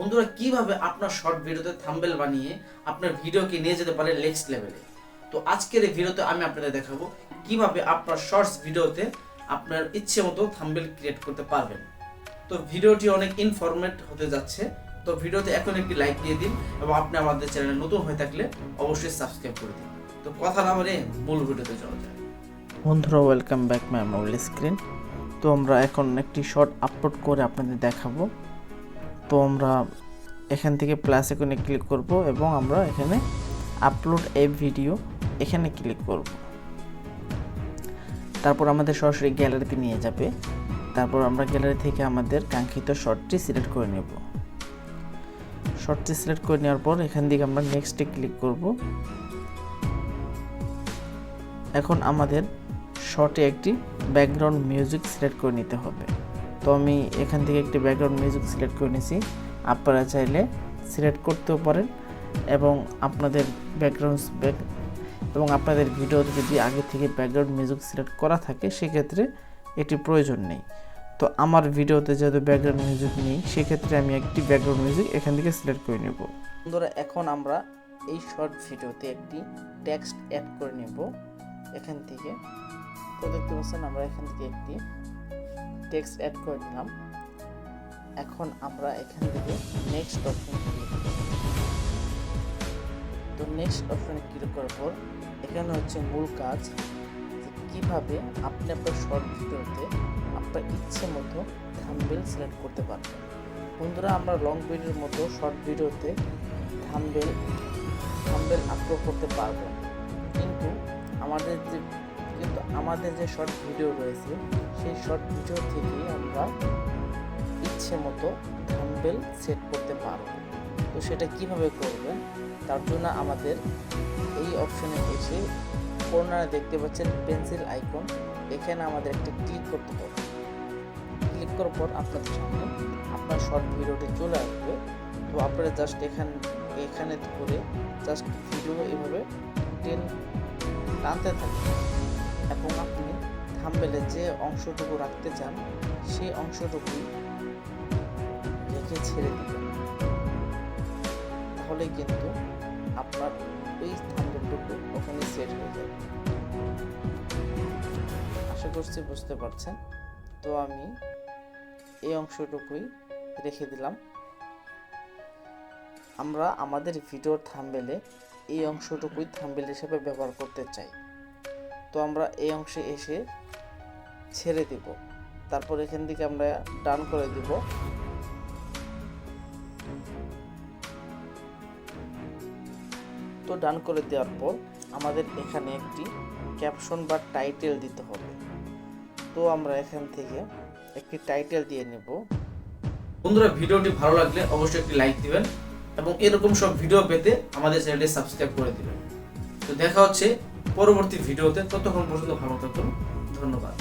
বন্ধুরা, কিভাবে আপনার শর্ট ভিডিওতে থাম্বনেল বানিয়ে আপনার ভিডিওকে নিয়ে যেতে পারে নেক্সট লেভেলে। তো আজকের এই ভিডিওতে আমি আপনাদের দেখাবো কিভাবে আপনার শর্টস ভিডিওতে আপনার ইচ্ছে মতো থাম্বনেল ক্রিয়েট করতে পারবেন। তো ভিডিওটি অনেক ইনফরমেট হতে যাচ্ছে। তো ভিডিওতে এখন একটি লাইক দিয়ে দিন এবং আপনি আমাদের চ্যানেলে নতুন হয়ে থাকলে অবশ্যই সাবস্ক্রাইব করে দিন। তো কথা না বলে মূল ভিডিওতে যাওয়া যায়। বন্ধুরা, welcome back my mobile screen. তো আমরা এখন একটি শর্ট আপলোড করে আপনাদের দেখাবো। তো আমরা এখান থেকে প্লাস আইকনে ক্লিক করব এবং আমরা এখানে আপলোড এ ভিডিও এখানে ক্লিক করব। তারপর আমাদের সরাসরি গ্যালারিতে নিয়ে যাবে। তারপর আমরা গ্যালারি থেকে আমাদের কাঙ্ক্ষিত শর্টটি সিলেক্ট করে নেব। শর্টটি সিলেক্ট করে নেওয়ার পর এখান থেকে আমরা নেক্সটে ক্লিক করব। এখন আমাদের শর্টে একটি ব্যাকগ্রাউন্ড মিউজিক সিলেক্ট করে নিতে হবে। তো আমি এখান থেকে একটি ব্যাকগ্রাউন্ড মিউজিক সিলেক্ট করে নিয়েছি। আপনারা চাইলে সিলেক্ট করতেও পারেন এবং আপনাদের আপনাদের ভিডিওতে যদি আগে থেকে ব্যাকগ্রাউন্ড মিউজিক সিলেক্ট করা থাকে সেক্ষেত্রে এটি প্রয়োজন নেই। তো আমার ভিডিওতে যেহেতু ব্যাকগ্রাউন্ড মিউজিক নেই সেক্ষেত্রে আমি একটি ব্যাকগ্রাউন্ড মিউজিক এখান থেকে সিলেক্ট করে নেব। বন্ধুরা, এখন আমরা এই শর্ট ভিডিওতে একটি টেক্সট অ্যাড করে নেব এখান থেকে। তো দেখতে পাচ্ছেন আমরা এখান থেকে একটি টেক্সট অ্যাড করে নিলাম। এখন আমরা এখান থেকে নেক্সট অপশন ক্লিক করব। তো নেক্সট অপশনে ক্লিক করার পর এখানে হচ্ছে মূল কাজ যে কিভাবে আপনি আপনার শর্ট ভিডিওতে আপনার ইচ্ছে মতো থাম্বনেল সিলেক্ট করতে পারবেন। বন্ধুরা, আমরা লং ভিডিওর মতো শর্ট ভিডিওতে থাম্বনেল আপলোড করতে পারবো, কিন্তু আমাদের যে শর্ট ভিডিও রয়েছে সেই শর্ট ভিডিও থেকেই আমরা ইচ্ছে মতো থাম্বনেল সেট করতে পারবো। তো সেটা কিভাবে করবেন, তার জন্য আমাদের এই অপশনে এসে কর্নারে দেখতে পাচ্ছেন পেন্সিল আইকন, এখানে আমাদের একটা ক্লিক করতে হবে। ক্লিক করার পর আপনাদের সামনে আপনার শর্ট ভিডিওটি চলে আসবে। তো আপনারা জাস্ট এখানে ধরে জাস্ট ভিডিও এভাবে টানতে থাকবেন এবং আপনি থাম্বনেলে যে অংশটুকু রাখতে চান সেই অংশটুকুই রেখে ছেড়ে দিবেন। তাহলে কিন্তু আপনার ওই থাম্বনেলটুকু ওখানে সেট হয়ে যাবে। আশা করছি বুঝতে পারছেন। তো আমি এই অংশটুকুই রেখে দিলাম। আমরা আমাদের ভিডিওর থাম্বনেলে এই অংশটুকুই থাম্বনেল হিসেবে ব্যবহার করতে চাই। তো আমরা এই অংশে এসে ছেড়ে দিব। তারপর এখান থেকে আমরা ডান করে দিব। তো ডান করে দেওয়ার পর আমাদের এখানে একটি ক্যাপশন বা টাইটেল দিতে হবে। তো আমরা এখান থেকে একটি টাইটেল দিয়ে নেব। বন্ধুরা, ভিডিওটি ভালো লাগলে অবশ্যই একটি লাইক দিবেন এবং এরকম সব ভিডিও পেতে আমাদের চ্যানেলটি সাবস্ক্রাইব করে দিবেন। তো দেখা হচ্ছে পরবর্তী ভিডিওতে। ততক্ষণ পর্যন্ত ভালো থাকুন। ধন্যবাদ।